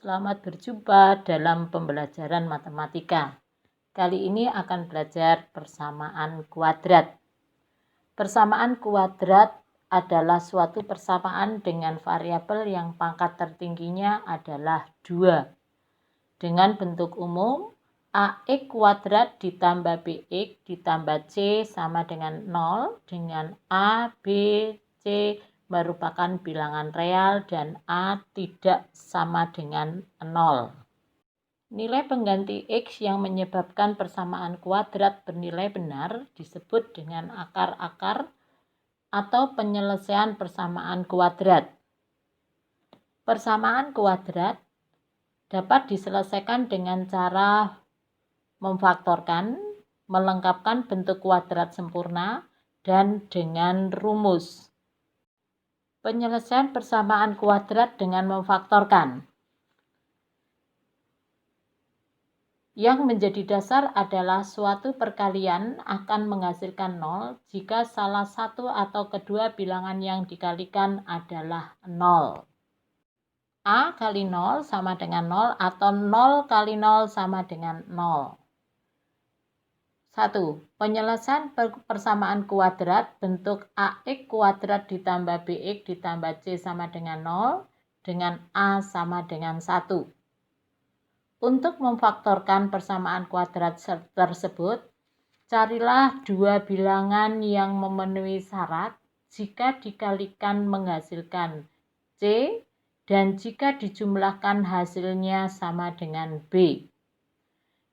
selamat berjumpa dalam pembelajaran matematika. Kali ini akan belajar persamaan kuadrat. Persamaan kuadrat adalah suatu persamaan dengan variabel yang pangkat tertingginya adalah 2. Dengan bentuk umum, AX kuadrat ditambah BX ditambah C sama dengan 0, dengan A, B, C merupakan bilangan real dan A tidak sama dengan 0. Nilai pengganti X yang menyebabkan persamaan kuadrat bernilai benar disebut dengan akar-akar atau penyelesaian persamaan kuadrat. Persamaan kuadrat dapat diselesaikan dengan cara memfaktorkan, melengkapkan bentuk kuadrat sempurna, dan dengan rumus. Penyelesaian persamaan kuadrat dengan memfaktorkan. Yang menjadi dasar adalah suatu perkalian akan menghasilkan 0 jika salah satu atau kedua bilangan yang dikalikan adalah 0. A kali 0 sama dengan 0 atau 0 kali 0 sama dengan 0. 1. Penyelesaian persamaan kuadrat bentuk AX kuadrat ditambah BX ditambah C sama dengan 0 dengan A sama dengan 1. Untuk memfaktorkan persamaan kuadrat tersebut, carilah dua bilangan yang memenuhi syarat jika dikalikan menghasilkan C dan jika dijumlahkan hasilnya sama dengan B.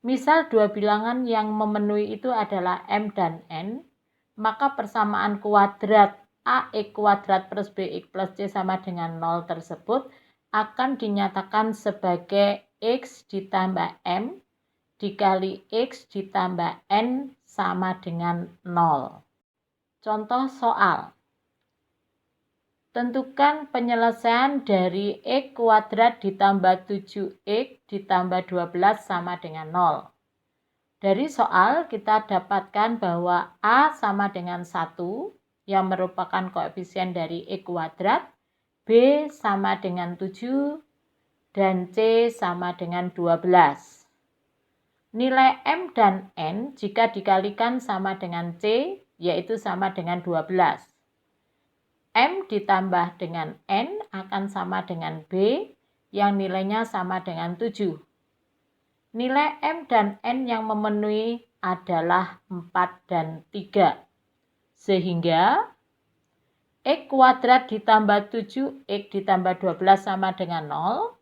Misal dua bilangan yang memenuhi itu adalah M dan N, maka persamaan kuadrat AX kuadrat plus BX plus C sama dengan 0 tersebut akan dinyatakan sebagai X ditambah M dikali X ditambah N sama dengan 0. Contoh soal. Tentukan penyelesaian dari X kuadrat ditambah 7X ditambah 12 sama dengan 0. Dari soal kita dapatkan bahwa A sama dengan 1 yang merupakan koefisien dari X kuadrat, B sama dengan 7, dan C sama dengan 12. Nilai M dan N jika dikalikan sama dengan C yaitu sama dengan 12. M ditambah dengan N akan sama dengan B yang nilainya sama dengan 7. Nilai M dan N yang memenuhi adalah 4 dan 3. Sehingga X kuadrat ditambah 7X ditambah 12 sama dengan 0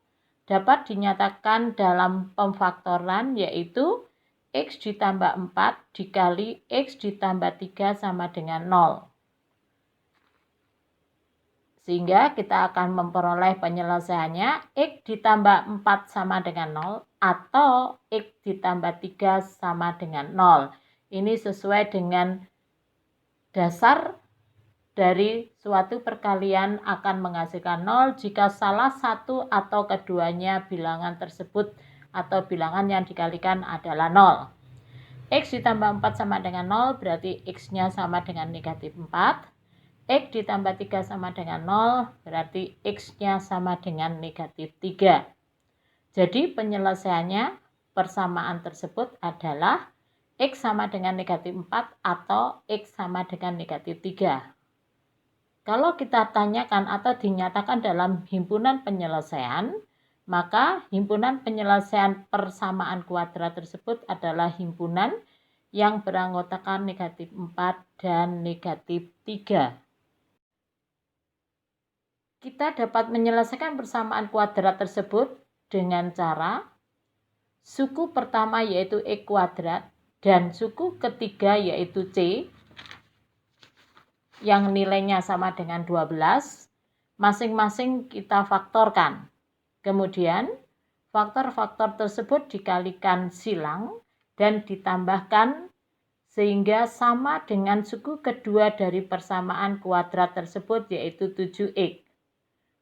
dapat dinyatakan dalam pemfaktoran yaitu X ditambah 4 dikali X ditambah 3 sama dengan 0. Sehingga kita akan memperoleh penyelesaiannya X ditambah 4 sama dengan 0 atau X ditambah 3 sama dengan 0. Ini sesuai dengan dasar dari suatu perkalian akan menghasilkan 0 jika salah satu atau keduanya bilangan tersebut atau bilangan yang dikalikan adalah 0. X ditambah 4 sama dengan 0 berarti X-nya sama dengan negatif 4. X ditambah 3 sama dengan 0, berarti X-nya sama dengan negatif 3. Jadi penyelesaiannya persamaan tersebut adalah X sama dengan negatif 4 atau X sama dengan negatif 3. Kalau kita tanyakan atau dinyatakan dalam himpunan penyelesaian, maka himpunan penyelesaian persamaan kuadrat tersebut adalah himpunan yang beranggotakan negatif 4 dan negatif 3. Kita dapat menyelesaikan persamaan kuadrat tersebut dengan cara suku pertama yaitu X kuadrat dan suku ketiga yaitu C yang nilainya sama dengan 12, masing-masing kita faktorkan. Kemudian faktor-faktor tersebut dikalikan silang dan ditambahkan sehingga sama dengan suku kedua dari persamaan kuadrat tersebut yaitu 7X.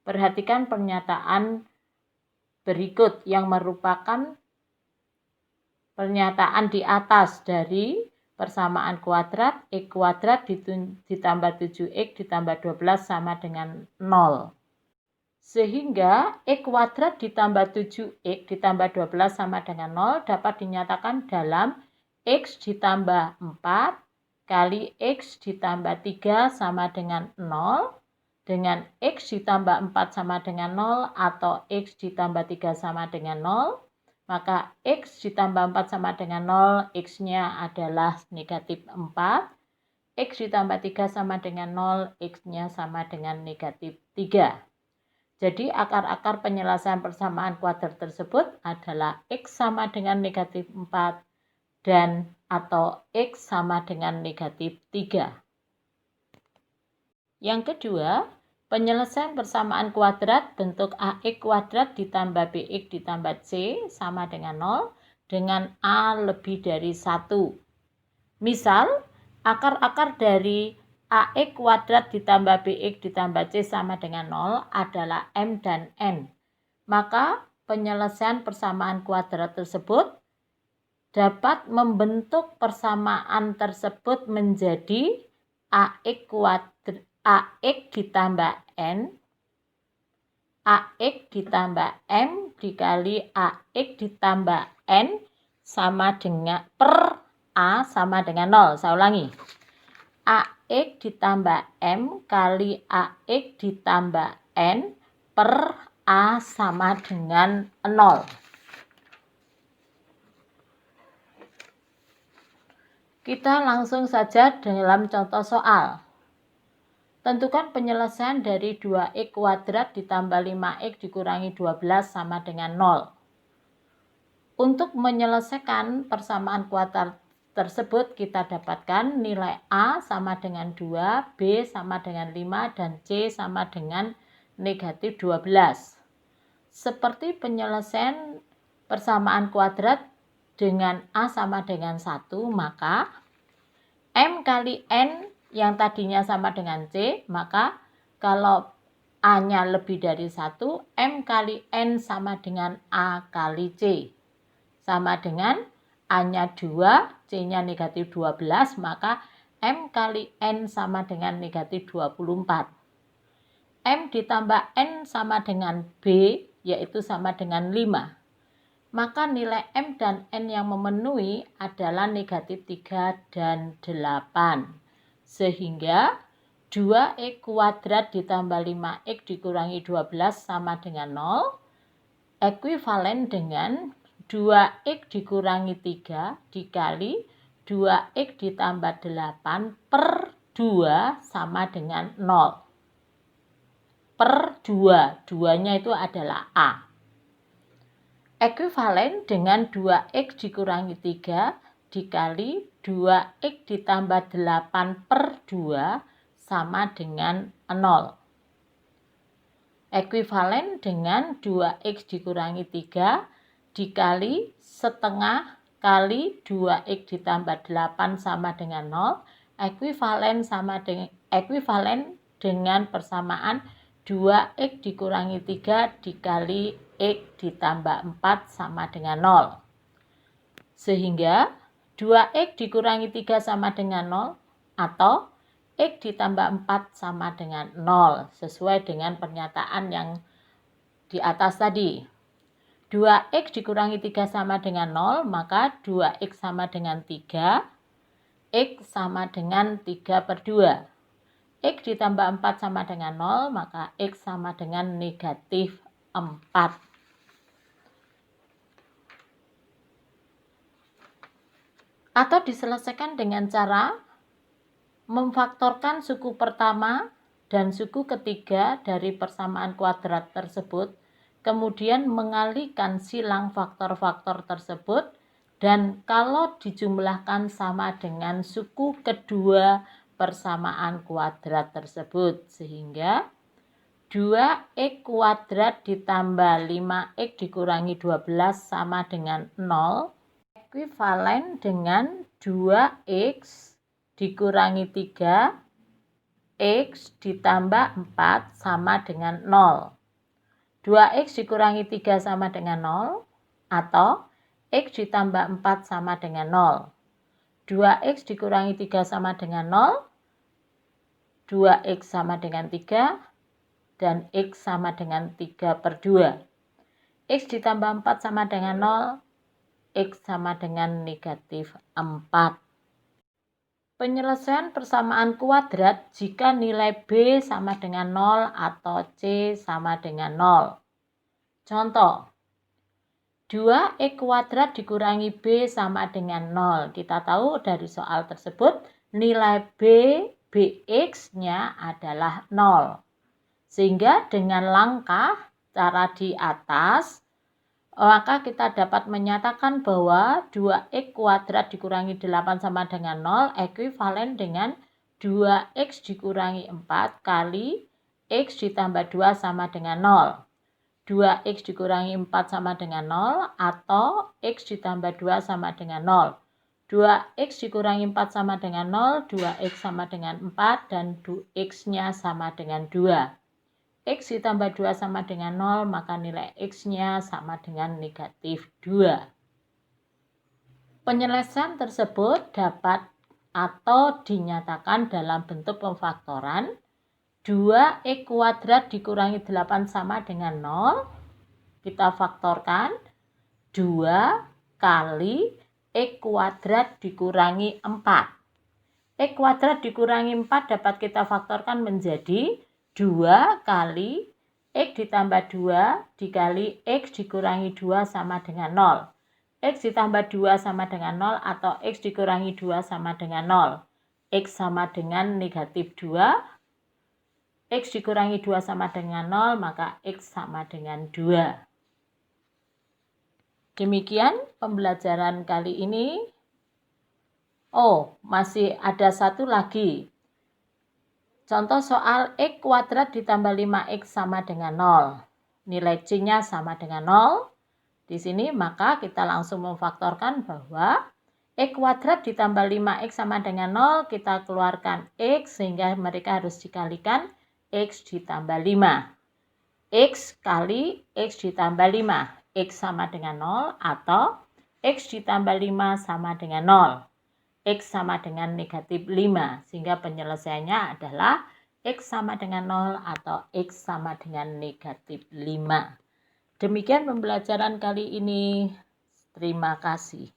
Perhatikan pernyataan berikut yang merupakan pernyataan di atas dari persamaan kuadrat X kuadrat ditambah 7X ditambah 12 sama dengan 0. Sehingga X kuadrat ditambah 7X ditambah 12 sama dengan 0 dapat dinyatakan dalam X ditambah 4 kali X ditambah 3 sama dengan 0 dengan X ditambah 4 sama dengan 0 atau X ditambah 3 sama dengan 0. Maka X ditambah 4 sama dengan 0, X-nya adalah negatif 4. X ditambah 3 sama dengan 0, X-nya sama dengan negatif 3. Jadi akar-akar penyelesaian persamaan kuadrat tersebut adalah X sama dengan negatif 4 dan atau X sama dengan negatif 3. Yang kedua, penyelesaian persamaan kuadrat bentuk AX kuadrat ditambah BX ditambah C sama dengan 0 dengan A lebih dari 1. Misal, akar-akar dari AX kuadrat ditambah BX ditambah C sama dengan 0 adalah M dan N. Maka penyelesaian persamaan kuadrat tersebut dapat membentuk persamaan tersebut menjadi AX ditambah N, AX ditambah M dikali AX ditambah N sama dengan per A sama dengan 0. Saya ulangi. AX ditambah M kali AX ditambah N per A sama dengan 0. Kita langsung saja dalam contoh soal. Tentukan penyelesaian dari 2X kuadrat ditambah 5X dikurangi 12 sama dengan 0. Untuk menyelesaikan persamaan kuadrat tersebut kita dapatkan nilai A sama dengan 2, B sama dengan 5, dan C sama dengan negatif 12. Seperti penyelesaian persamaan kuadrat dengan A sama dengan 1, maka M kali N yang tadinya sama dengan C, maka kalau A-nya lebih dari 1, M kali N sama dengan A kali C. Sama dengan A-nya 2, C-nya negatif 12, maka M kali N sama dengan negatif 24. M ditambah N sama dengan B, yaitu sama dengan 5. Maka nilai M dan N yang memenuhi adalah negatif 3 dan 8. Sehingga 2X kuadrat ditambah 5X dikurangi 12 sama dengan 0, ekuivalen dengan 2X dikurangi 3 dikali 2X ditambah 8 per 2 sama dengan 0. Per 2, 2-nya itu adalah A. Ekuivalen dengan 2X dikurangi 3 dikali 2X ditambah 8 per 2 sama dengan 0. Ekuivalen dengan 2X dikurangi 3 dikali setengah kali 2X ditambah 8 sama dengan 0. Ekuivalen dengan persamaan 2X dikurangi 3 dikali X ditambah 4 sama dengan 0. Sehingga 2X dikurangi 3 sama dengan 0 atau X ditambah 4 sama dengan 0 sesuai dengan pernyataan yang di atas tadi. 2X dikurangi 3 sama dengan 0, maka 2X sama dengan 3, X sama dengan 3 per 2. X ditambah 4 sama dengan 0, maka X sama dengan negatif 4. Atau diselesaikan dengan cara memfaktorkan suku pertama dan suku ketiga dari persamaan kuadrat tersebut, kemudian mengalihkan silang faktor-faktor tersebut, dan kalau dijumlahkan sama dengan suku kedua persamaan kuadrat tersebut, sehingga 2X kuadrat ditambah 5X dikurangi 12 sama dengan 0, ekuivalen dengan 2X dikurangi 3, X ditambah 4 sama dengan 0. 2X dikurangi 3 sama dengan 0, atau X ditambah 4 sama dengan 0. 2X dikurangi 3 sama dengan 0, 2X sama dengan 3, dan X sama dengan 3/2. X ditambah 4 sama dengan 0, X sama dengan negatif 4. Penyelesaian persamaan kuadrat jika nilai B sama dengan 0 atau C sama dengan 0. Contoh, 2x kuadrat dikurangi B sama dengan 0. Kita tahu dari soal tersebut nilai Bx-nya adalah 0. Sehingga dengan langkah cara di atas, maka kita dapat menyatakan bahwa 2x kuadrat dikurangi 8 sama dengan 0 ekuivalen dengan 2x dikurangi 4 kali x ditambah 2 sama dengan 0. 2x dikurangi 4 sama dengan 0 atau x ditambah 2 sama dengan 0. 2x dikurangi 4 sama dengan 0, 2x sama dengan 4 dan x-nya sama dengan 2. X ditambah 2 sama dengan 0, maka nilai X-nya sama dengan negatif 2. Penyelesaian tersebut dapat atau dinyatakan dalam bentuk pemfaktoran 2x kuadrat dikurangi 8 sama dengan 0. Kita faktorkan 2 kali x kuadrat dikurangi 4. X kuadrat dikurangi 4 dapat kita faktorkan menjadi 2 kali X ditambah 2 dikali X dikurangi 2 sama dengan 0. X ditambah 2 sama dengan 0 atau X dikurangi 2 sama dengan 0. X sama dengan negatif 2. X dikurangi 2 sama dengan 0, maka X sama dengan 2. Demikian pembelajaran kali ini. Oh, masih ada satu lagi. Contoh soal X kuadrat ditambah 5X sama dengan 0. Nilai C-nya sama dengan 0. Di sini maka kita langsung memfaktorkan bahwa X kuadrat ditambah 5X sama dengan 0. Kita keluarkan X sehingga mereka harus dikalikan X ditambah 5. X kali X ditambah 5. X sama dengan 0 atau X ditambah 5 sama dengan 0. X sama dengan negatif 5, sehingga penyelesaiannya adalah X sama dengan 0 atau X sama dengan negatif 5. Demikian pembelajaran kali ini. Terima kasih.